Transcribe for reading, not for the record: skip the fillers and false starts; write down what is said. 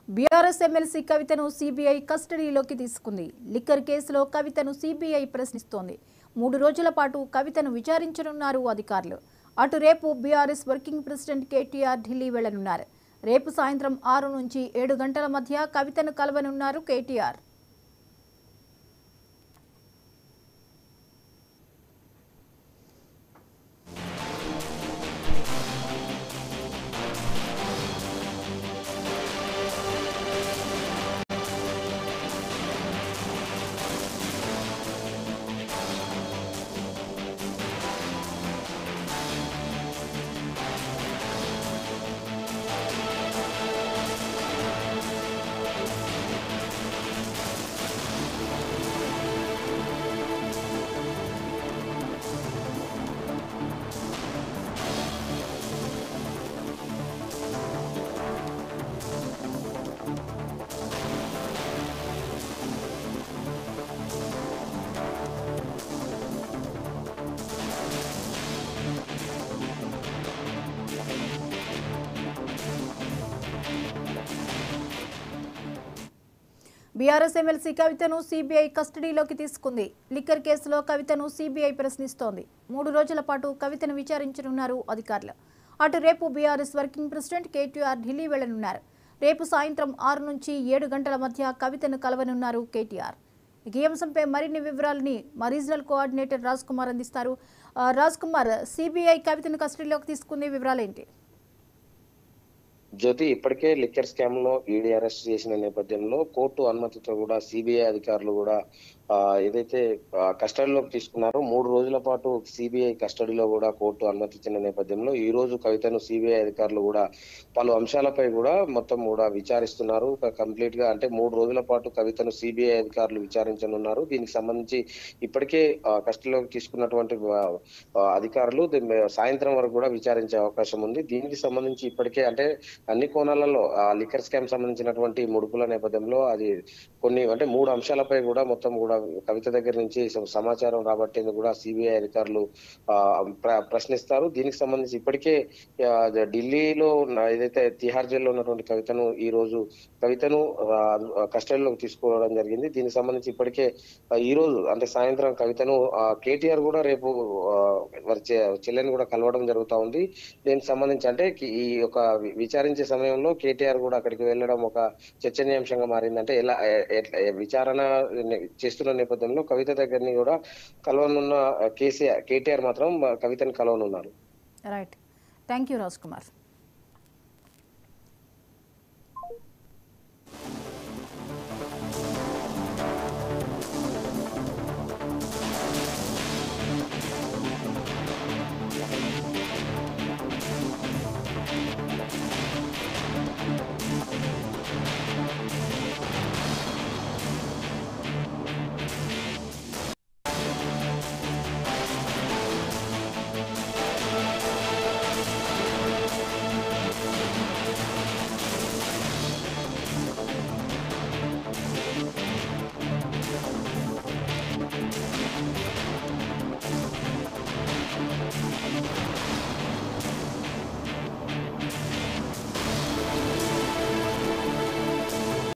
BRS MLC కవితను CBI కస్టడీలోకి తీసుకుంది. లిక్కర్ కేసులో కవితను సీబీఐ ప్రశ్నిస్తోంది. 3 రోజుల పాటు కవితను విచారించనున్నారు అధికారులు. అటు రేపు BRS working president KTR Delhi వెళ్లనున్నారు. రేపు సాయంత్రం 6 నుంచి 7 గంటల మధ్య కవితను కలవనున్నారు కేటీఆర్. బీఆర్ఎస్ ఎమ్మెల్సీ కవితను సీబీఐ కస్టడీలోకి తీసుకుంది. లిక్కర్ కేసులో కవితను సీబీఐ ప్రశ్నిస్తోంది. 3 రోజుల పాటు కవితను విచారించనున్నారు అధికారులు. అటు రేపు BRS working president KTR Delhi వెళ్లనున్నారు. రేపు సాయంత్రం 6 నుంచి 7 గంటల మధ్య కవితను కలవనున్నారు కేటీఆర్. ఈ అంశంపై మరిన్ని వివరాలని మా రీజనల్ కోఆర్డినేటర్ రాజ్ కుమార్ అందిస్తారు. రాజ్ కుమార్, సీబీఐ కవితను కస్టడీలోకి తీసుకుంది, వివరాలేంటి? జ్యోతి, ఇప్పటికే లిక్కర్ స్కామ్ లో ఈడీ అరెస్ట్ చేసిన నేపథ్యంలో కోర్టు అనుమతితో కూడా సిబిఐ అధికారులు కూడా ఏదైతే కస్టడీలోకి తీసుకున్నారో 3 రోజుల పాటు సిబిఐ కస్టడీలో కూడా కోర్టు అనుమతించిన నేపథ్యంలో ఈ రోజు కవితను సిబిఐ అధికారులు కూడా పలు అంశాలపై కూడా మొత్తం కూడా విచారిస్తున్నారు. కంప్లీట్ గా అంటే 3 రోజుల పాటు కవితను సిబిఐ అధికారులు విచారించనున్నారు. దీనికి సంబంధించి ఇప్పటికే కస్టడీలోకి తీసుకున్నటువంటి అధికారులు సాయంత్రం వరకు కూడా విచారించే అవకాశం ఉంది. దీనికి సంబంధించి ఇప్పటికే అంటే అన్ని కోణాలలో లిక్కర్ స్కామ్ సంబంధించినటువంటి ముడుపుల నేపథ్యంలో అది కొన్ని అంటే 3 అంశాలపై కూడా మొత్తం కూడా కవిత దగ్గర నుంచి సమాచారం రాబట్టేందుకు కూడా సిబిఐ అధికారులు ప్రశ్నిస్తారు. దీనికి సంబంధించి ఇప్పటికే ఢిల్లీలో ఏదైతే తిహార్ జైల్లో ఉన్నటువంటి కవితను ఈ రోజు కస్టడీలోకి తీసుకోవడం జరిగింది. దీనికి సంబంధించి ఇప్పటికే ఈ రోజు అంటే సాయంత్రం కవితను కేటీఆర్ కూడా రేపు వారి చెల్లెని కూడా కలవడం జరుగుతూ ఉంది. దీనికి సంబంధించి అంటే ఈ యొక్క విచారించే సమయంలో కేటీఆర్ కూడా అక్కడికి వెళ్ళడం ఒక చర్చనీయాంశంగా మారింది. అంటే ఎలా విచారణ చేస్తున్న నేపథ్యంలో కవిత దగ్గరని కూడా కలవనున్న కేటీఆర్ మాత్రం కవితని కలవనున్నారు. Right, thank you Raj Kumar.